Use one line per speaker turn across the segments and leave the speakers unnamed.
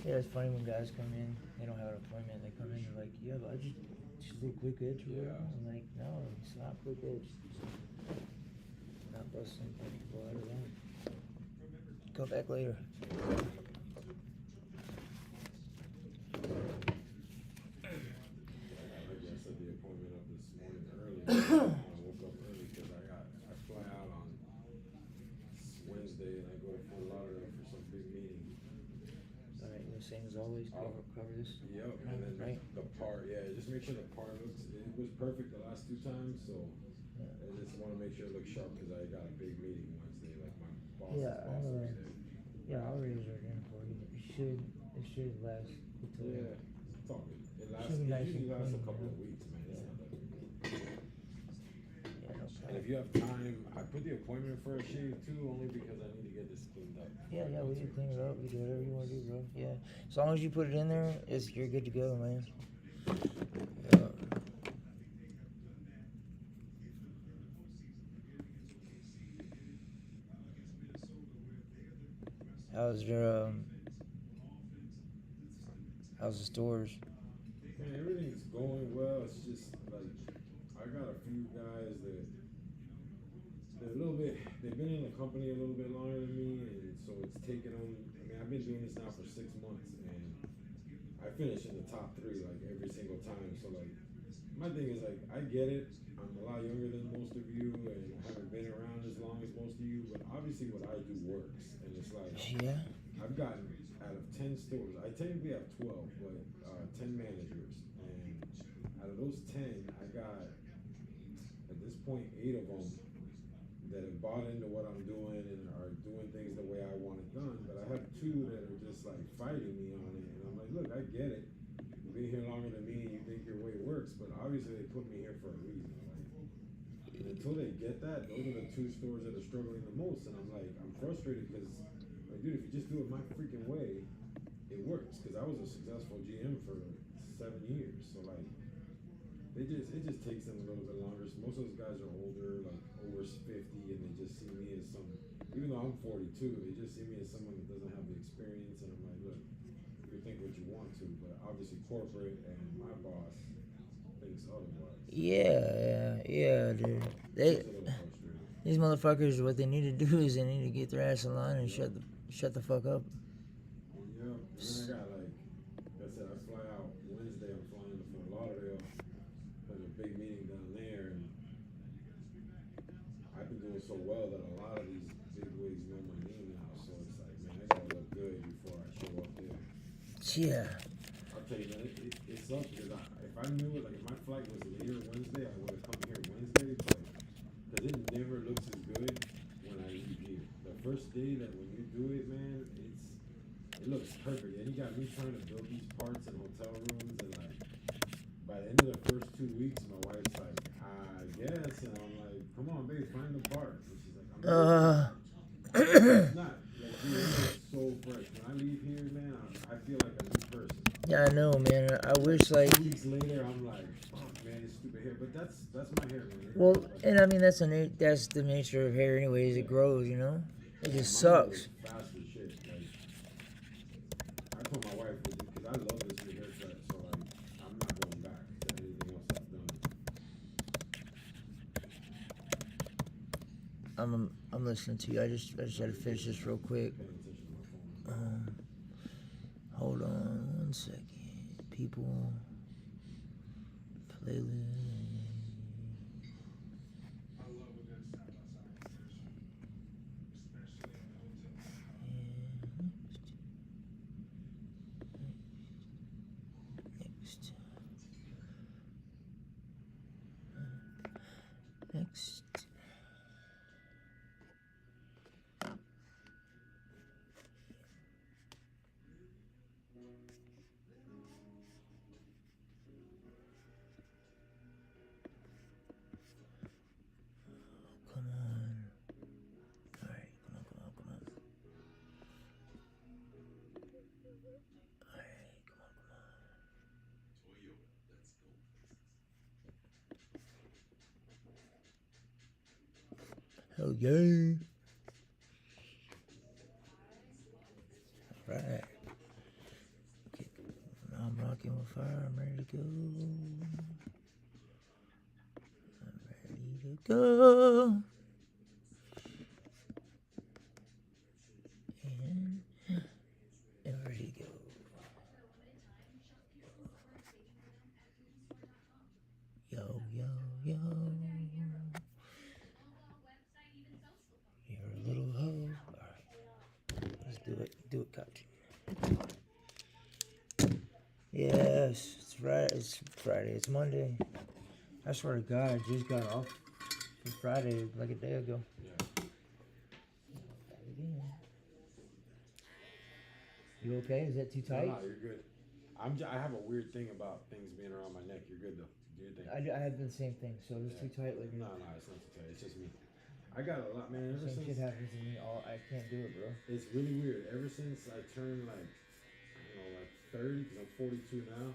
Yeah, it's funny when guys come in, they don't have an appointment, they come in, they're like, yeah, but I just a little quick edge or whatever. I'm like, no, it's not quick edge. Not busting people out of that. Go back later.
I guess I set the appointment up this morning early. I woke up early because I fly out on Wednesday and I go to Fort Lauderdale for some big meeting.
Alright, the same as always, cover this.
Yep, and then
right?
the part, just make sure the part looks, it was perfect the last 2 times, so I just want to make sure it looks sharp because I got a big meeting Wednesday, like my boss's boss was there.
Yeah, I'll raise it in for you. It should last until.
Yeah, it's all good. It usually lasts a couple of weeks, man. It's not that big.
Yeah, no problem.
And if you have time, I put the appointment for a shave too, only because I need to get this cleaned up.
Yeah, we can clean it up. We do whatever you want to do, bro. Yeah, as long as you put it in there, you're good to go, man. Yeah. How's the stores?
Man, everything's going well. It's just like I got a few guys that they're a little bit. They've been in the company a little bit longer than me, and so it's taken them. I mean, I've been doing this now for 6 months, and I finish in the top 3 like every single time. So like, my thing is like, I get it. I'm a lot younger than most of you, and I haven't been around as long as most of you. But obviously, what I do works, and it's like I've gotten out of 10 stores. I technically have 12, but 10 managers, and out of those 10, I got at this point 8 of them that have bought into what I'm doing and are doing things the way I want it done. But I have 2 that are just like fighting me on it, and I'm like, look, I get it. You've been here longer than me, and you think your way works, but obviously they put me here for a reason. And until they get that, those are the 2 stores that are struggling the most. And I'm like, I'm frustrated because, like, dude, if you just do it my freaking way, it works. Because I was a successful GM for 7 years. So like, it just takes them a little bit longer. So most of those guys are older, like over 50, and they just see me as some. Even though I'm 42, they just see me as someone that doesn't have the experience. And I'm like, look, you can think what you want to, but obviously corporate and my boss thinks otherwise.
Yeah, dude. These motherfuckers, what they need to do is they need to get their ass in line and shut the fuck up.
Yeah, and then I got like I said, I fly out Wednesday. I'm flying to Fort Lauderdale. There's a big meeting down there, and I've been doing so well that a lot of these big wigs know my name now. So it's like, man, I gotta look good before I show up there.
Yeah.
I'll tell you, man, it sucks because if I knew it, like if my flight was later Wednesday, I would have come here Wednesday, but because it never looks as good when I leave here. The first day that when you do it, man, it looks perfect. And you got me trying to build these parts in hotel rooms, and like by the end of the first 2 weeks, my wife's like, I guess, and I'm like, come on, babe, find the part. And she's like, it's not. Like, dude, it looks so fresh. When I leave here, man, I feel like a new person.
Yeah, I know, man. I wish like
2 weeks later, I'm like, fuck, man, it's stupid hair. But that's my hair, man.
Well, and I mean that's the nature of hair, anyways. It grows, you know. It just sucks.
Fast as shit. Like, I told my wife because I love this new haircut, so like I'm not going back to anything else I've done.
I'm listening to you. I just had to finish this real quick. Hold on 1 second. People, playlist. Next. Come on. Alright, come on. Alright, come on. Hell yeah. Alright. Fucking with fire, I'm ready to go. I'm ready to go. And ready to go. Yo, yo, yo. You're a little hoe. Alright. Let's do it. Do it, Cut. Yes, it's Friday. It's Friday. It's Monday. I swear to God, I just got off for Friday like a day ago.
Yeah.
You okay? Is that too tight?
No, you're good. I have a weird thing about things being around my neck. You're good though. Do your thing.
I have the same thing. So it's too tight. Like
No, it's not too tight. It's just me. I got a lot, man. Ever
same
since
shit happens to me. I can't do it, bro.
it's really weird. Ever since I turned like 30, because I'm 42 now,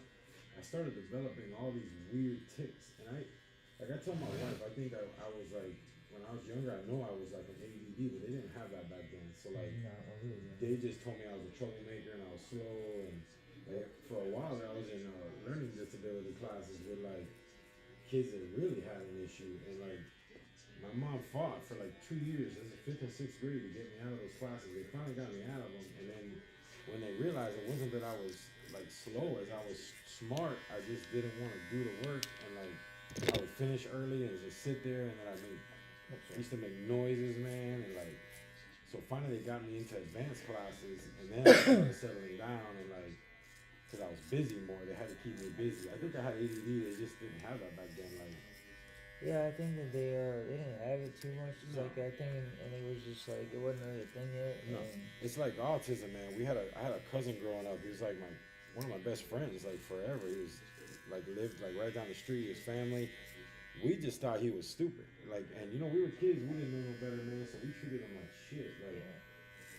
I started developing all these weird tics. And I tell my wife, I think I was like, when I was younger, I know I was like an ADD, but they didn't have that back then. So like,
No, really.
they just told me I was a troublemaker and I was slow. And like, for a while there, I was in learning disability classes with like kids that really had an issue. And like, my mom fought for like 2 years, as a 5th and 6th grade, to get me out of those classes. They finally got me out of them. And then when they realized it wasn't that I was like slow, as I was smart, I just didn't want to do the work. And like, I would finish early and just sit there, and then I used to make noises, man. And like, so finally they got me into advanced classes, and then I started settling down. And like, because I was busy more, they had to keep me busy. I think I had ADD, they just didn't have that back then. Like,
yeah, I think that they didn't have it too much. It's like I think, and it was just like it wasn't really a thing yet.
no, it's like autism, man. I had a cousin growing up. He was like one of my best friends, like forever. He was like lived like right down the street. His family, we just thought he was stupid. Like, and you know, we were kids, we didn't know no better, man. So we treated him like shit. Like,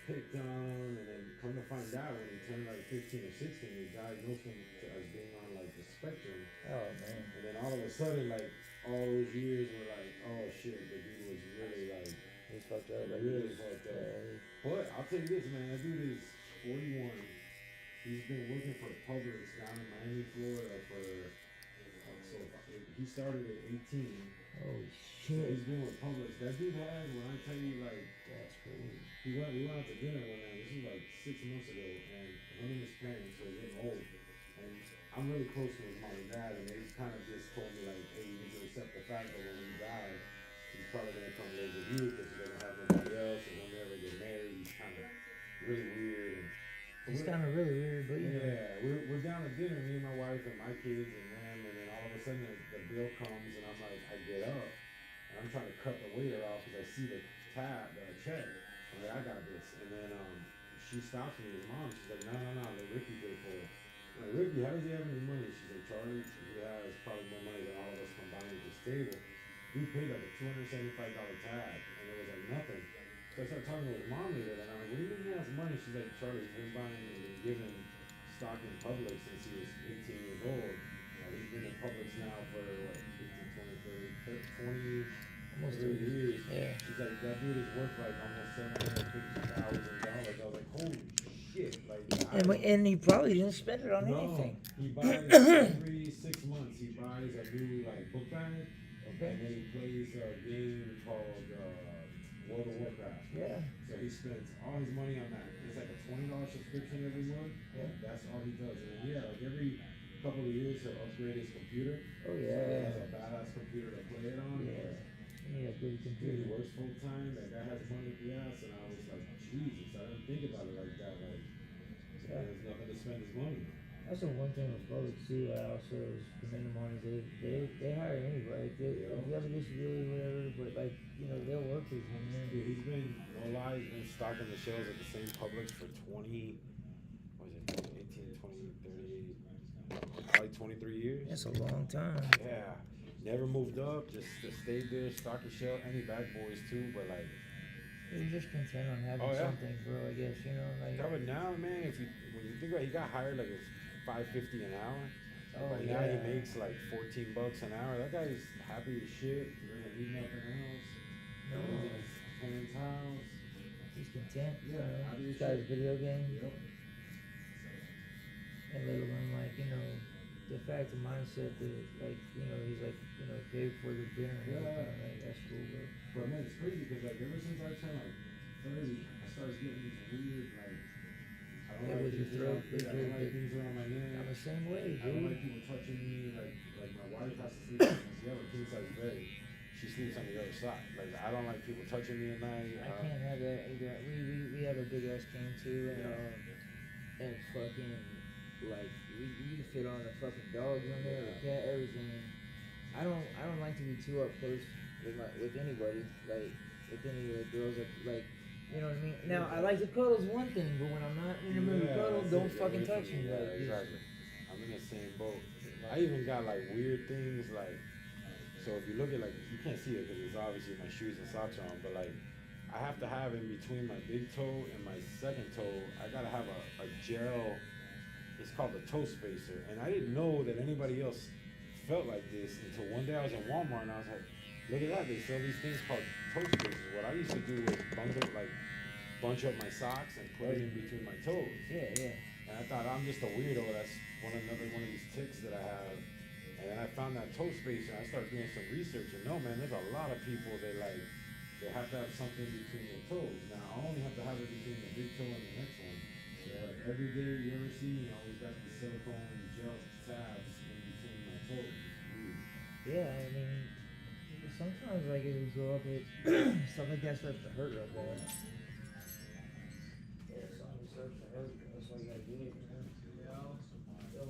picked on him, and then come to find out when he turned like 15 or 16, they diagnosed him as being on like the spectrum.
Oh man.
And then all of a sudden, like, all those years were like, oh shit, the dude was really like,
He's fucked up. Like
really fucked up. But I'll tell you this, man, that dude is 41. He's been working for Publix down in Miami, Florida he started at 18.
Holy
So
shit.
he's been with Publix. That dude has, when I tell you, like,
That's crazy.
we went out to dinner one night. This was like 6 months ago, and him and his parents were getting old. And I'm really close to his mom and dad, and they kind of just told me like, hey, you need to accept the fact that when you die, he's probably gonna come live with you because he doesn't have nobody else, and when they ever get married, he's kind of really weird. And
It's kind of really weird, but you know.
yeah, we're down at dinner, me and my wife and my kids and them, and then all of a sudden the bill comes, and I'm like, I get up, and I'm trying to cut the waiter off because I see the check. I'm like, I got this, and then she stops me, his mom, she's like, no, let Ricky pay for it. I'm like, Ricky, how does he have any money? She's like, Charlie, he has probably more money than all of us combined at this table. We paid like a $275 tab, and it was like nothing. So I started talking to his mom later, and I'm like, what do you mean he has money? She's like, Charlie, he's been buying and been giving stock in Publix since he was 18 years old. He's been in Publix now for what, 20 almost 30 years.
Yeah.
She's like, that dude is worth like almost $750,000. I was like, holy shit. Like,
And he probably didn't spend it on anything.
He buys every 6 months, he buys a new like book bag.
Okay.
And then he plays a game called World of Warcraft.
Yeah.
So he spends all his money on that. It's like a $20 subscription every month.
Yeah.
That's all he does. And yeah, like every couple of years he'll upgrade his computer.
Oh
So he
yeah.
has a badass computer to play it on.
Yeah. Yeah, good
Dude, he
computer.
works full time. That guy has money at the ass, and I was like, Jesus, I didn't think about it like that. Like, there's nothing to spend his money on.
That's the one thing with Publix too. I also is the minimum is they hire anybody. If you have a disability, whatever. But like they'll work with you, man.
Dude, he's been no lie. He's been stocking the shelves at the same Publix for 20. What is it? 18, 20, 30, probably 23 years.
That's a long time.
Yeah. Never moved up, just stayed there, stocked the shelf. Any bad boys too, but like.
You're just content on having something, bro. I guess like.
Yeah, but now, man, when you think about it, he got hired like it's $5.50 an hour.
Oh,
right now he makes like $14 an hour. That guy's happy as shit. He doesn't need nothing else.
No.
He's in his parents' house.
He's content.
Yeah.
He's got his video game.
Yep.
And little one, like the fact, the mindset that, like, you know, he's like, you know, paid for the dinner and everything, like, that's cool, bro.
But man, it's crazy because like ever since I turned like 30, I started getting these weird like I don't
Yeah,
like
with your
things
throat,
around, yeah, I don't like things around my neck.
I'm the same way,
I don't
dude.
like people touching me. Like my wife has to sleep. She have a king size bed. She sleeps on the other side. Like I don't like people touching me at night.
I can't have that either. We have a big ass king too, and fucking like you can fit on a fucking dog in there, a cat, everything. I don't like to be too up close with anybody, like with any of the girls that like. You know what I mean? Now I like to cuddle is one thing, but when I'm not in the mood to cuddle, don't fucking touch me.
Yeah,
Like,
exactly. I'm in the same boat. I even got like weird things like. So if you look at like, you can't see it because it's obviously my shoes and socks are on, but like, I have to have in between my big toe and my second toe, I gotta have a gel. It's called the toe spacer, and I didn't know that anybody else felt like this until one day I was in Walmart and I was like, look at that, they sell these things called toe spacers. What I used to do was bunch up my socks and put it in between my toes.
yeah.
And I thought I'm just a weirdo. That's another one of these tics that I have. And then I found that toe spacer. I started doing some research, and no, man, there's a lot of people that like they have to have something between their toes. Now I only have to have it between the big toe and the next one. But every day you ever see, I always got these silicone gel tabs in between my toes.
Yeah, I mean, sometimes like it will go up with stuff like that starts to hurt up there. Yeah, something starts to hurt. That's why you gotta do it. Yo,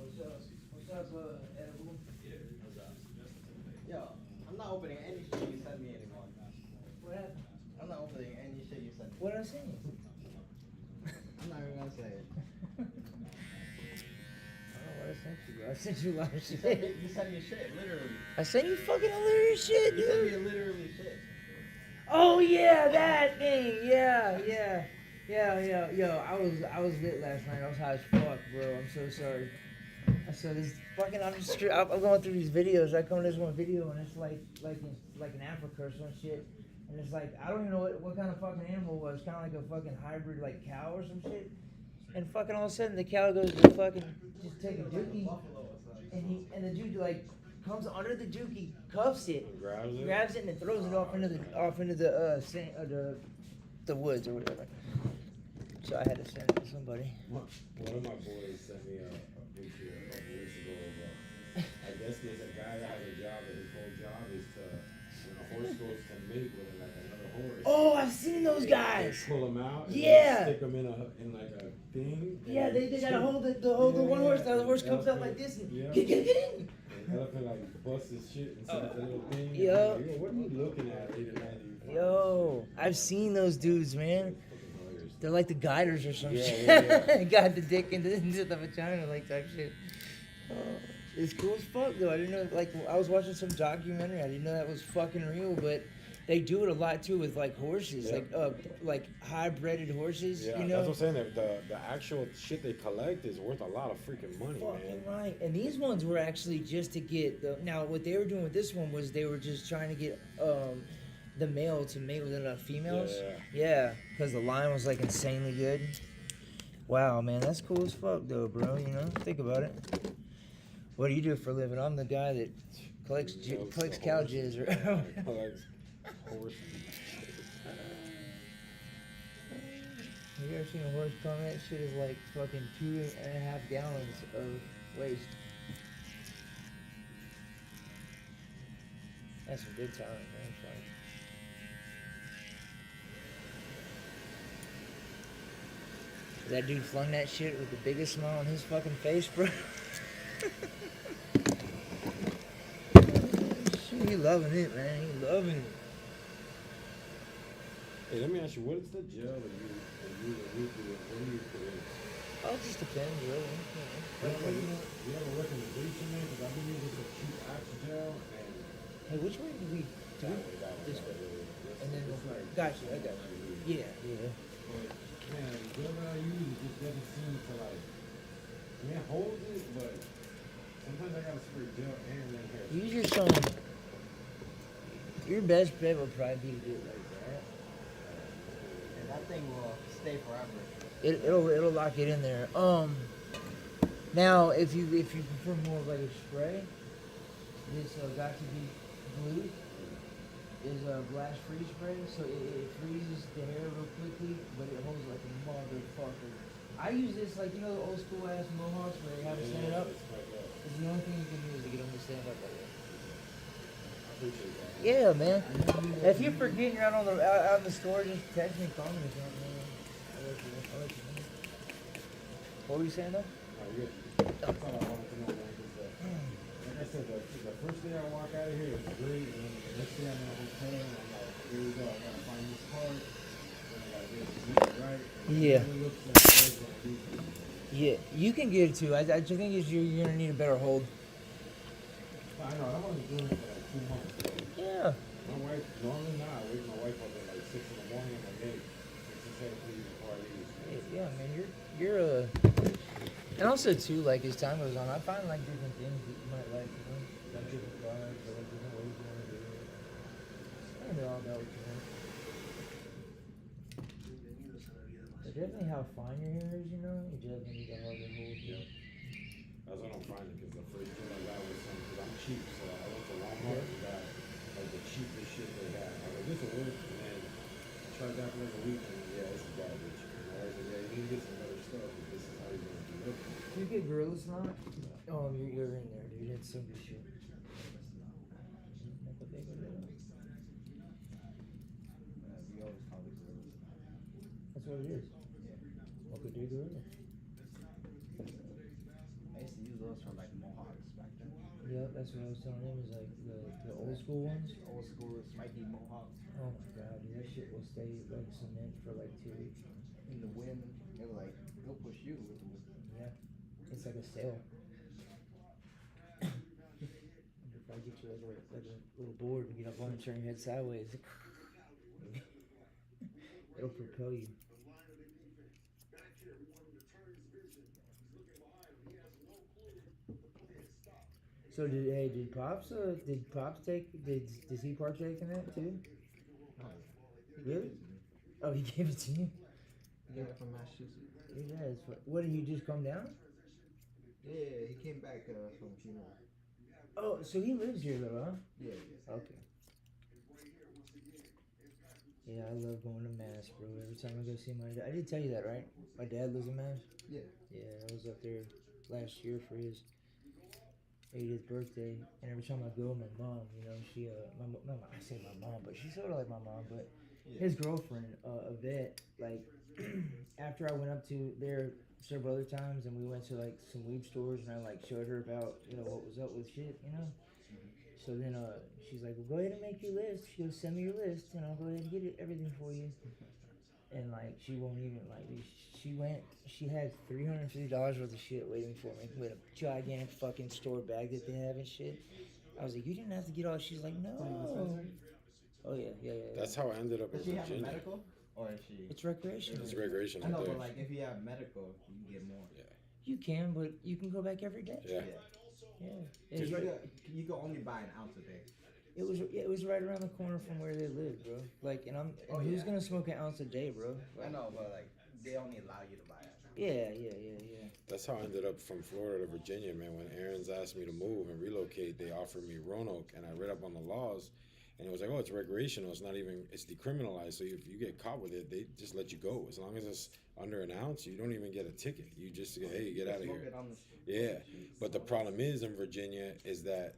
what's up? What's up, Edible?
Yo, I'm not opening any shit you sent me anymore.
What happened?
I'm not opening any shit you sent me.
What did I say?
I'm not even gonna say it.
I don't know what I sent you, bro. I sent you a lot of shit.
You sent me shit, literally.
I sent you fucking hilarious shit,
You sent me
dude.
literally shit.
Oh yeah, that thing. Yeah. Yo, I was lit last night. I was high as fuck, bro. I'm so sorry. I saw this fucking. I'm going through these videos. I come to this one video and it's like in Africa or some shit, and it's like I don't even know what kind of fucking animal it was. Kind of like a fucking hybrid like cow or some shit. And fucking all of a sudden the cow goes to fucking just take a dookie, and the dude like comes under the dookie, cuffs it, grabs it, and then throws it off into the woods or whatever. So I had to send it to somebody.
One of my boys sent me a picture a couple weeks ago of I guess there's a guy that has a job that his whole job is to when a horse goes to mate with like another horse.
Oh, I've seen those guys.
They pull them out. And
Yeah.
Stick them in like a thing.
Yeah, they gotta hold the one horse. The other horse comes up like this and get in.
The elephant like busts his shit inside the little thing.
Yo.
Like, what are you looking at? Late at night?
Yo, I've seen those dudes, man. They're like the guiders or some shit.
Yeah.
Got the dick into the vagina, like type shit. Oh, it's cool as fuck though. I didn't know. Like I was watching some documentary. I didn't know that was fucking real, but they do it a lot too with like horses, like high-breded horses.
Yeah,
you know?
that's what I'm saying. The actual shit they collect is worth a lot of freaking money,
Fucking
man.
right. And these ones were actually just to get now what they were doing with this one was they were just trying to get the male to mate with enough females. Yeah, because the line was like insanely good. Wow, man, that's cool as fuck though, bro. You know, think about it. What do you do for a living? I'm the guy that collects cow jizz or
Collects horses.
Have you ever seen a horse come? That shit is like fucking 2.5 gallons of waste. That's some good time, man. Sorry. That dude flung that shit with the biggest smile on his fucking face, bro. Shit, he loving it, man. He loving it.
Hey, let me ask you, what is the gel that you use a week with? What do you put in?
Oh, it just depends, really.
Do you have a recommendation, man? Because I've been using some cheap Axe gel and
Hey, which way do we do? This way. And then we'll Gotcha, I got you. Yeah.
But man, the gel that I use it just doesn't seem to like. I mean, it holds it, but sometimes I gotta spray gel and then hair.
Use your some. Your best bet would probably be to do it like that.
And that thing will stay forever.
It'll lock it in there. Now, if you prefer more of like a spray, this got to be blue is a blast freeze spray, so it freezes the hair real quickly, but it holds like a motherfucker. I use this like, you know, the old school ass mohawks where they have it stand up. It's the only thing you can use to get them to stand up like that. Yeah, man. If you forget you're out out in the store, just text me, call me or something. Man. I'll let you know. What were you saying though?
That's all I wanted to know, man. Like I said, the first day I walk out of here is great, and then the next day I'm in a hotel, and I'm like, here we go, I gotta find this part, then I gotta get it right.
Yeah.
It looks like it's gonna be.
Yeah, you can get it too. I just think you're gonna need a better hold.
I know, I'm only doing it for like 2 months. So.
Yeah.
My wife, normally not, I wake my wife up at like 6 in the morning, I'm like, hey, she said please before I leave.
Yeah, man, you're and also too, like as time goes on, I find like different things that you might like, you know, like different products or like different ways you want to do it. I don't know all about what you want. But definitely how fine your hair is, you know, you definitely need to hold it hold too.
That's what I'm finding, because the first thing I got was some, because I'm cheap, so I went to Walmart and got like the cheapest shit they had. I was like, this will work, and then I tried that for like a week, and yeah, this is garbage. And I was like, yeah, you need to get some better stuff, because this is how you're going to be looking.
Do you get Gorilla Snot? Oh, you're in there, dude. It's some good shit. Make a big one.
We always call it Gorilla.
That's what it is. What could do Gorilla?
I used to use those for like mohawks back then.
Yeah, that's what I was telling him. Is like the old school ones.
Old school spiky mohawks.
Oh my god, dude, that shit will stay like cement for like 2 weeks.
In the wind, it'll push you with the wind.
Yeah, it's like a sail. If I get you like a little board and get up on and turn your head sideways, it'll propel you. So did Pops does he partake in that too?
No.
Really? Oh, he gave it to you?
He got it from Massachusetts.
Yeah, what did he just come down?
Yeah, he came back from funeral.
Oh, so he lives here though, huh?
Yeah.
Okay. Yeah, I love going to Mass, bro. Every time I go see my dad. I did tell you that, right? My dad lives in Mass?
Yeah.
Yeah, I was up there last year for his 80th birthday. And every time I go, my mom, you know, she, I say my mom, but she's sort of like my mom, but his girlfriend, Yvette, like, after I went up to there several other times and we went to like some weed stores and I like showed her about, you know, what was up with shit, you know? So then she's like, well, go ahead and make your list. She goes, send me your list and I'll go ahead and get everything for you. And like, she won't even, like, she had $350 worth of shit waiting for me with a gigantic fucking store bag that they have and shit. I was like, you didn't have to get all, she's like, no. Oh yeah.
That's how I ended up in
Does she have a
Virginia.
medical? Or is she?
It's recreational.
It's recreational.
I know,
there.
but like if you have medical, you can get more.
Yeah.
You can, but you can go back every day.
Yeah.
It was
You can only buy an ounce a day.
It was right around the corner from where they live, bro. Like, and who's gonna smoke an ounce a day, bro? Like,
I know, but like they only allow you to buy it.
Yeah.
That's how I ended up from Florida to Virginia, man. When Aaron's asked me to move and relocate, they offered me Roanoke, and I read up on the laws, and it was like, oh, it's recreational. It's not even, it's decriminalized. So if you get caught with it, they just let you go. As long as it's under an ounce, you don't even get a ticket. You just say, hey, get out of here. Yeah, but the problem is in Virginia is that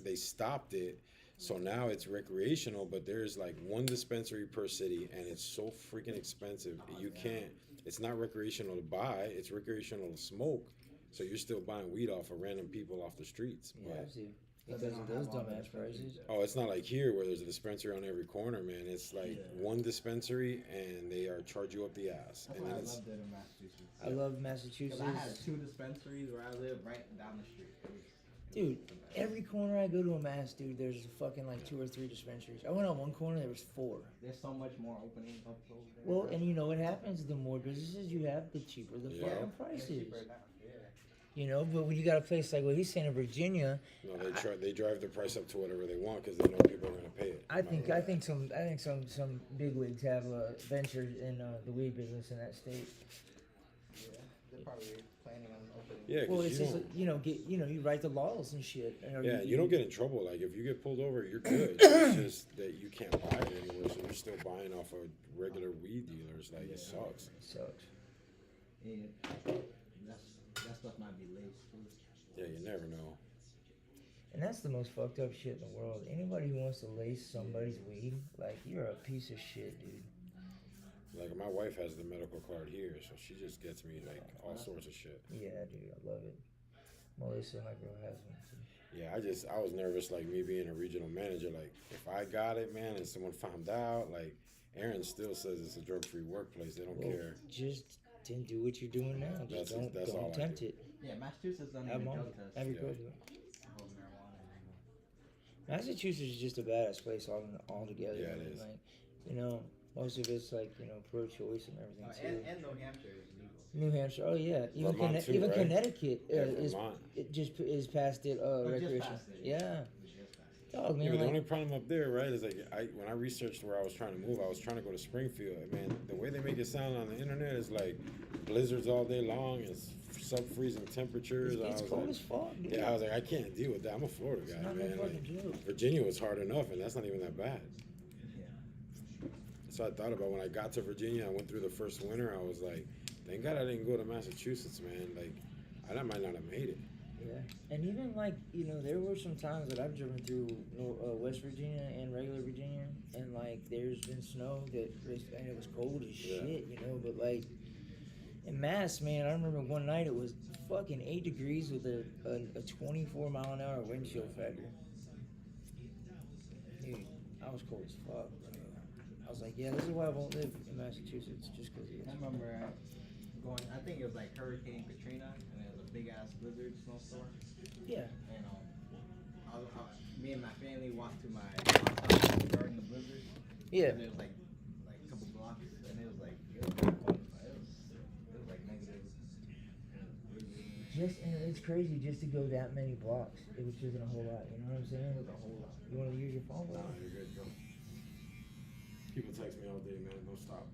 they stopped it. So now it's recreational, but there's like one dispensary per city, and it's so freaking expensive. You can't. It's not recreational to buy. It's recreational to smoke. So you're still buying weed off of random people off the streets.
Yeah, I see. Because of those dumbass prices.
Oh, it's not like here where there's a dispensary on every corner, man. It's like one dispensary, and they are charge you up the ass.
That's
and
why I
it's,
loved it in Massachusetts.
I love Massachusetts.
I had 2 dispensaries where I live right down the street.
Dude, every corner I go to a Mass, dude, there's fucking like 2 or 3 dispensaries. I went on one corner, there was 4.
There's so much more openings up over there.
Well, and you know what happens? The more businesses you have, the cheaper the fucking prices. You know, but when you got a place like what he's saying in Virginia,
no, they drive the price up to whatever they want because they know people are going to pay it.
I think some bigwigs have ventured in the weed business in that state.
Yeah, probably planning on opening.
Yeah,
Well,
because
it's just you write the laws and shit. Or
yeah, you don't get in trouble. Like if you get pulled over, you're good. It's just that you can't buy it anywhere, so you're still buying off of regular weed dealers. Like it sucks.
It sucks.
Yeah, that stuff might be laced too.
Yeah, you never know.
And that's the most fucked up shit in the world. Anybody who wants to lace somebody's weed, like you're a piece of shit, dude.
Like my wife has the medical card here, so she just gets me like all sorts of shit.
Yeah, dude, I love it. Melissa, my girl, has one too.
Yeah, I was nervous, like me being a regional manager. Like if I got it, man, and someone found out, like Aaron still says it's a drug-free workplace. They don't care.
Just didn't do what you're doing now. Just
That's all
don't
I
tempt
do.
it.
Yeah, Massachusetts doesn't
Have
even
mom.
drug test.
Have your
Yeah.
girl do it.
Hold marijuana anymore.
Massachusetts is just a badass place all together.
Yeah, it is.
Like, most of it's like pro-choice and everything too.
And New Hampshire is legal.
New Hampshire, oh yeah, even
Vermont too,
even
right?
Connecticut
Yeah,
is
Vermont.
it just is past it recreation.
Just passed it.
Yeah,
Just passed it.
dog
Yeah,
man.
but the
Like,
only problem up there, right, is like when I researched where I was trying to move, I was trying to go to Springfield. Man, the way they make it sound on the internet is like blizzards all day long. It's sub-freezing temperatures.
it's
I was
cold
like,
as fuck, dude.
yeah, I was like, I can't deal with that. I'm a Florida
It's
guy,
not no
man.
fucking
Like,
joke.
Virginia was hard enough, and that's not even that bad.
Yeah.
So I thought about when I got to Virginia, I went through the first winter. I was like, thank God I didn't go to Massachusetts, man. Like, I might not have made it.
Yeah, and even like there were some times that I've driven through West Virginia and regular Virginia, and like there's been snow and it was cold as
Yeah.
shit, but like in Mass, man, I remember one night it was fucking 8 degrees with a 24 mile an hour wind chill factor. Dude, I was cold as fuck. I was like, yeah, this is why I won't live in Massachusetts, just because
I remember going. I think it was like Hurricane Katrina, and it was a big ass blizzard snowstorm.
Yeah.
And me and my family walked to my mom's house regarding the blizzard.
Yeah.
And it was like a couple blocks, and it was like very cold. It was like negative.
And it's crazy just to go that many blocks. It was just a whole lot. You know what I'm saying? It was a whole lot. You want to use your phone, bro?
Nah, you're good, bro. People text me all day, man. Don't stop.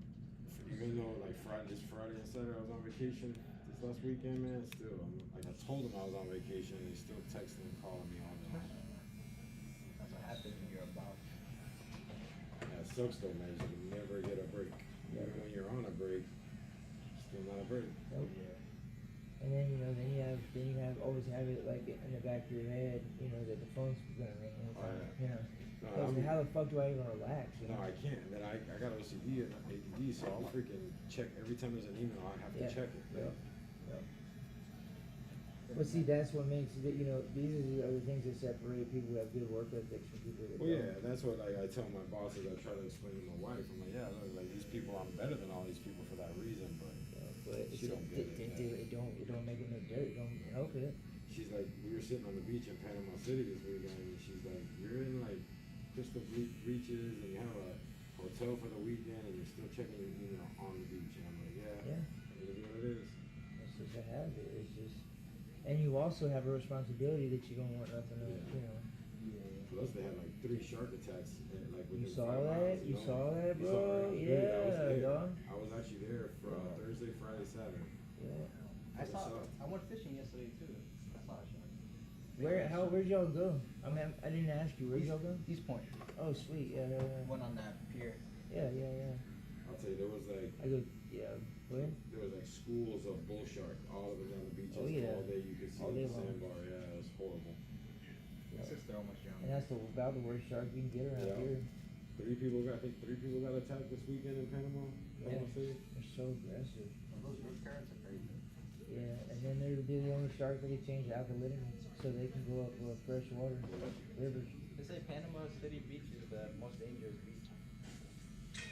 Even though like this Friday and Saturday I was on vacation this last weekend, man. Still, I told them I was on vacation, and they still texting and calling me all day long.
That's what happens when you're about.
Yeah, it sucks though, man. You can never get a break. Even when you're on a break, still not a break.
Nope. And then you always have it like in the back of your head, that the phone's gonna ring anytime.
No,
How the fuck do I even relax?
No, I can't. And then I got OCD and ADD, so I'll freaking check every time there's an email. I have to check it.
Yeah. But see, that's what makes it. These are the things that separate people who have good work ethics from people that
Well,
don't.
yeah, that's what I tell my bosses. I try to explain to my wife. I'm like, yeah, look, like these people, I'm better than all these people for that reason, but she don't get it.
It don't make it no dirt. It don't help it.
She's like, we were sitting on the beach in Panama City this weekend, and she's like, you're in like crystal beaches, and you have a hotel for the weekend, and you're still checking your email on the beach. And I'm like, yeah, it is what it is.
It's just a habit. It's just, and you also have a responsibility that you don't want nothing to,
Plus, they had like 3 shark attacks. Like
You
within
saw
5
that?
miles,
You saw that,
You
bro?
saw it.
Yeah, dog.
I was actually there for Thursday, Friday, Saturday.
Yeah.
I went fishing yesterday too. I saw a shark.
Where'd y'all go? I mean, I didn't ask you. Where'd y'all go?
East Point.
Oh, sweet. Yeah.
Went on that pier.
Yeah.
I'll tell you, there was like
Where?
there was like schools of bull shark all up and down the beaches
Oh, yeah.
all day. You could see
All
the
day long.
sandbar. Yeah, it was horrible.
My sister almost drowned.
And that's about the worst shark you can get around
Yeah.
here.
I think 3 people got attacked this weekend in Panama. Panama City.
They're so aggressive.
Those roof currents are crazy.
Yeah, and then they're the only sharks that can change alkalinity so they can go up fresh water rivers.
They say Panama City Beach is the most dangerous beach.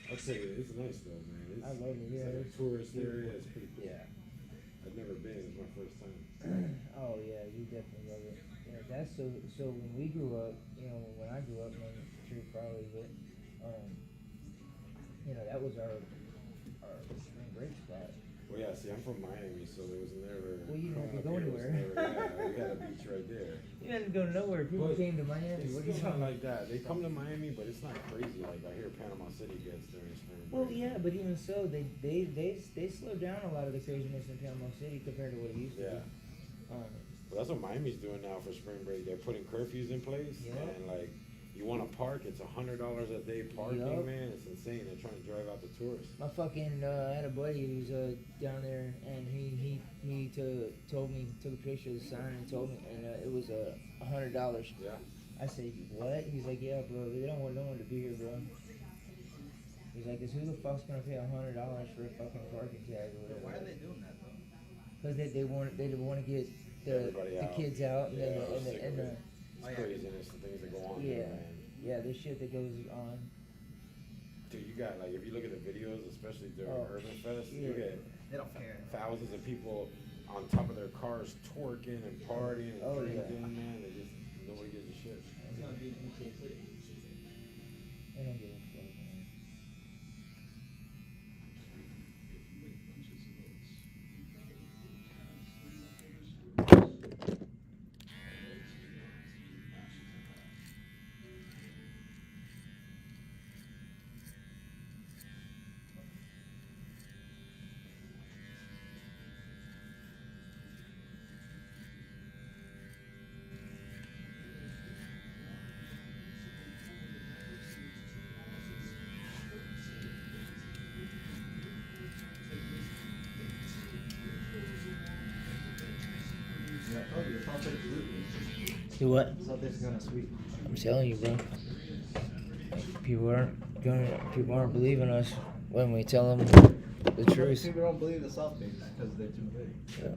I'll tell you, it's nice though, man. It's,
I love it.
It's
Yeah,
like a
it's
tourist
beautiful.
area. It's pretty cool.
Yeah.
I've never been. It's my first time.
Oh yeah, you definitely love it. Yeah, that's so when we grew up, when I grew up, I'm sure probably, but that was our spring break spot.
Well, yeah. See, I'm from Miami, so there was never.
Well, you
growing
never
up
go
here was
anywhere.
never Yeah, we got a beach right there.
You didn't go nowhere. People
But
came to Miami.
It's
What are you
still not
talking about?
like that. They come to Miami, but it's not crazy like I hear Panama City gets during spring break.
Well, yeah, but even so, they slowed down a lot of the craziness in Panama City compared to what it used to
Yeah.
be.
Well, that's what Miami's doing now for spring break. They're putting curfews in place,
Yeah.
and like, you want to park, it's $100 a day parking,
Yup.
man. It's insane. They're trying to drive out the tourists.
My fucking I had a buddy who was down there, and he told me, took a picture of the sign and told me, and it was $100.
Yeah.
I said, what? He's like, yeah, bro, they don't want no one to be here, bro. He's like, 'cause who the fuck's gonna pay $100 for a fucking parking tag or
Why are
whatever?
they doing that though?
Because they want to get
Everybody
the
out.
kids out and
Yeah,
then
I'm sick
and
of
the
it. It's craziness, the things that go on
Yeah.
there, man.
yeah, the shit that goes on.
Dude, you got, like, if you look at the videos, especially during
Oh,
Urban Fest, you
yeah.
get
They don't care.
thousands of people on top of their cars twerking and partying and
Oh, yeah.
drinking, man. They just, nobody gives a shit.
It's gonna be in City.
They don't give a fuck, man.
Yeah, I told you, it's all pretty sweet.
Do what?
Something's gonna sweet.
I'm telling you, bro. People aren't believing us when we tell them the truth.
People don't believe the soft things because they're too big.
Yeah.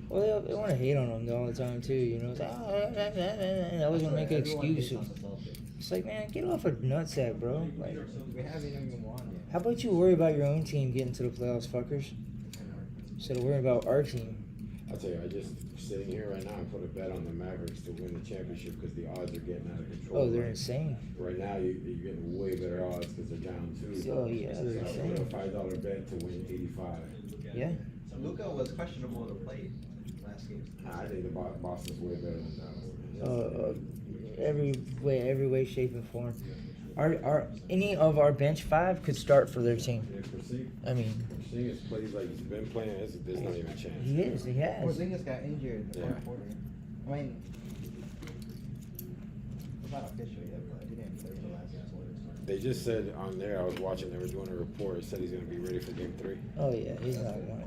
Well, they want to hate on them all the time too. You know, it's like, they always want to make an
Everyone hates
excuse.
on the soft things.
It's like, man, get off a nutsack, bro. Like,
We haven't even won yet.
how about you worry about your own team getting to the playoffs, fuckers, instead of worrying about our team?
I'll tell you, I just sitting here right now and put a bet on the Mavericks to win the championship because the odds are getting out of control.
Oh, they're insane.
Right now, you're getting way better odds because they're down 2.
Oh, yeah,
So
they're
I put a
insane.
$5 bet to win 85.
Yeah.
Luka was questionable to play last game.
Nah, I think the Boston's way better than Dallas.
Every way, shape, and form. Our any of our bench 5 could start for their team.
Yeah, Porzingis
I mean,
plays like he's been playing. There's not even a chance.
he has.
Porzingis got injured in the
Yeah.
fourth quarter. I mean, it's not official yet, but he didn't play the last quarter.
They just said on there, I was watching, they were doing a report, it said he's going to be ready for game 3.
Oh yeah, he's not going.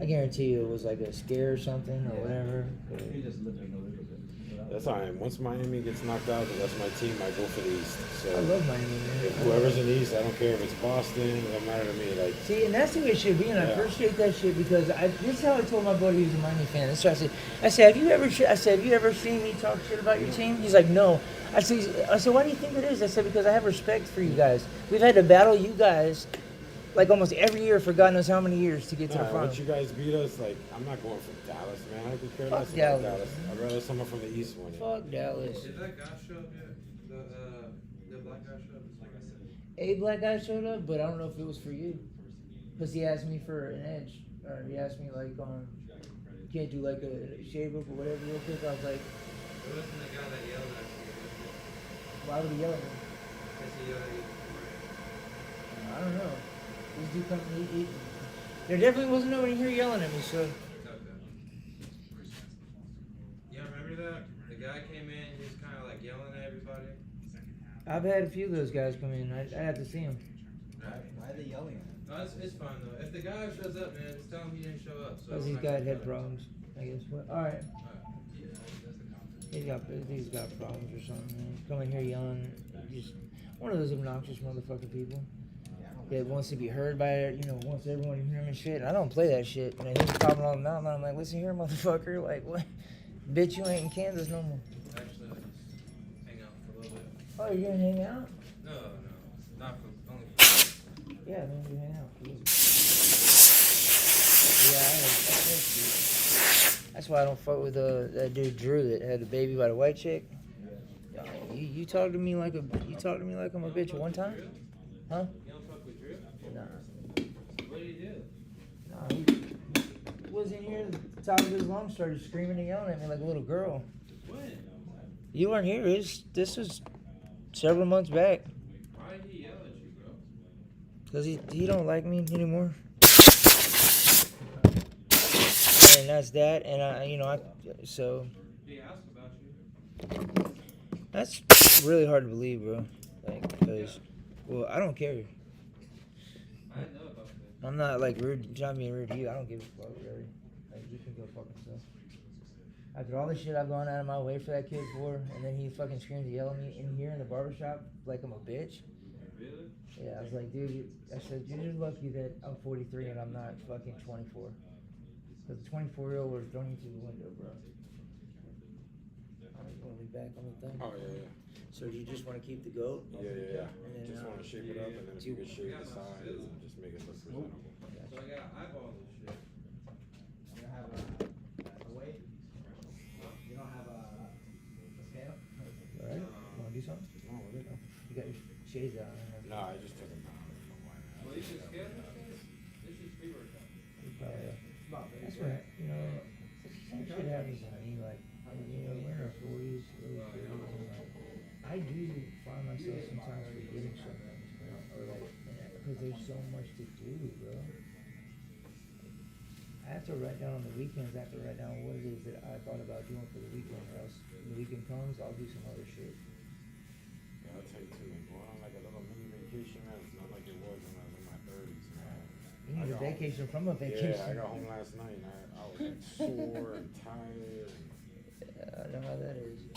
I guarantee you, it was like a scare or something or
Yeah.
whatever.
He just limping a little bit.
That's how I am. Once Miami gets knocked out, the rest of my team might go for the East. So
I love Miami, man.
if whoever's in the East, I don't care if it's Boston, it don't matter to me. Like,
See, and that's the way it should be, and I
Yeah.
appreciate that shit because this is how I told my buddy who's a Miami fan. That's what I said, have you ever seen me talk shit about your team? He's like, no. I said, why do you think it is? I said, because I have respect for you guys. We've had to battle you guys like almost every year for God knows how many years to get to the
nah,
final.
once you guys beat us, like, I'm not going for Dallas, man. I could care
Fuck
less
Dallas.
about Dallas. I'd rather someone from the East win it.
Fuck Dallas.
Did that guy show up yet? The black guy show up? Like I said.
A black guy showed up, but I don't know if it was for you. Because he asked me for an edge. Or he asked me, like, can't do like a shave up or whatever real quick. I was like,
It wasn't the guy that yelled at you.
why would he yell at me?
Because he yelled at you.
I don't know. This dude come, there definitely wasn't nobody here yelling at me, so.
Okay. Yeah, remember that? The guy came in, he was kind of like yelling at everybody.
I've had a few of those guys come in. I have to see them.
Why are they yelling at him?
No, it's fine though. If the guy shows up, man, just tell him he didn't show up. So
Because
I'm
he's
not
got
gonna
head
tell him.
problems, I guess. But, alright.
Alright.
He's got problems or something, man. Coming here yelling. Just one of those obnoxious motherfucking people. That wants to be heard by it, wants everyone to hear him and shit. I don't play that shit. And he's popping all the mountain. I'm like, listen here, motherfucker. Like, what? Bitch, you ain't in Kansas no more.
Actually, just hang out for a little bit.
Oh, you're gonna hang out?
No, not for only for
Yeah, then you hang out. Yeah, that's why I don't fuck with that dude Drew that had the baby by the white chick. You talk to me like I'm a bitch one time? Huh?
You don't fuck with Drew?
Nah.
What did he do?
Nah, was in here, the top of his lungs started screaming and yelling at me like a little girl.
When?
You weren't here. This was several months back.
Why did he yell at you, bro?
Cause he don't like me anymore. And that's that. And so
He asked about you.
that's really hard to believe, bro. Like, cause, well, I don't care.
I didn't know about that.
I'm not like rude, trying to be rude to you. I don't give a fuck, really. Like, you can go fuck yourself. After all the shit I've gone out of my way for that kid for, and then he fucking screams and yells at me in here in the barbershop like I'm a bitch.
Really?
Yeah, I was like, dude, I said, you're just lucky that I'm 43 and I'm not fucking 24. Because the 24-year-old was thrown through the window, bro. Alright, you want to be back on the thing?
Oh yeah, yeah.
So do you just want to keep the goat?
Yeah.
And then,
Just want to shape it up, and then if you could shape the sides and just make it look presentable.
So I gotta eyeball this shit.
You don't have a weight? You don't have a scale?
Alright, you want to do something?
No, what is it?
You got your shades on.
No, I just took them down.
Well, you should scale this shit. This is pre-workout.
That's what, same shit happens to me, like, we're in our 40s, early 30s, and like, I do find myself sometimes forgetting some things, bro, or like, because there's so much to do, bro. I have to write down on the weekends, I have to write down what it is that I thought about doing for the weekend, or else when the weekend comes, I'll do some other shit.
Yeah, I'll tell you too, man. Going on like a little mini vacation, man. It's not like it was when I was in my 30s, man.
You need a vacation from a vacation.
Yeah, I got home last night and I was like sore and tired.
Yeah, I know how that is.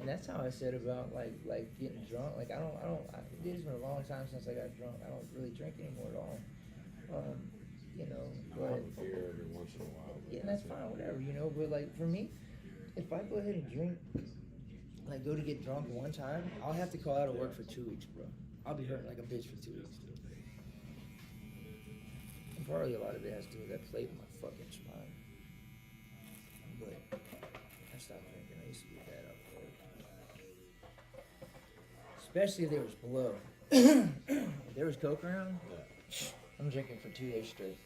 And that's how I said about like getting drunk. Like it's been a long time since I got drunk. I don't really drink anymore at all.
I
But
have a beer every once in a while. But
yeah, that's fine, whatever, But like for me, if I go ahead and drink, like go to get drunk one time, I'll have to call out of work for 2 weeks, bro. I'll be hurting like a bitch for 2 weeks. And probably a lot of it has to do with that plate in my fucking spine. But I stopped drinking. I used to get that up there. Especially if there was blow. If there was coke around, I'm drinking for 2 days straight.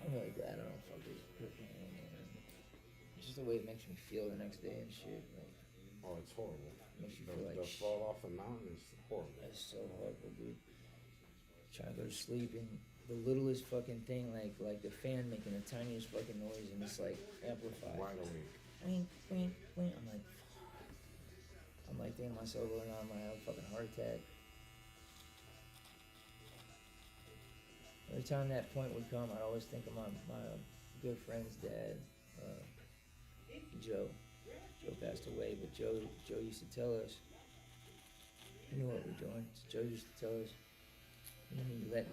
I'm really glad I don't fuck with cooking anymore. It's just the way it makes me feel the next day and shit. Like,
oh, it's horrible.
makes you feel like
The fall off the mountain is horrible.
That's so horrible, dude. Trying to go to sleep and the littlest fucking thing, like the fan making the tiniest fucking noise and it's like amplified.
Wide awake.
I'm like, fuck. I'm like thinking to myself, going on, I might have a fucking heart attack. Every time that point would come, I'd always think of my good friend's dad, Joe. Joe passed away, but Joe used to tell us, he knew what we were doing. Joe used to tell us, you let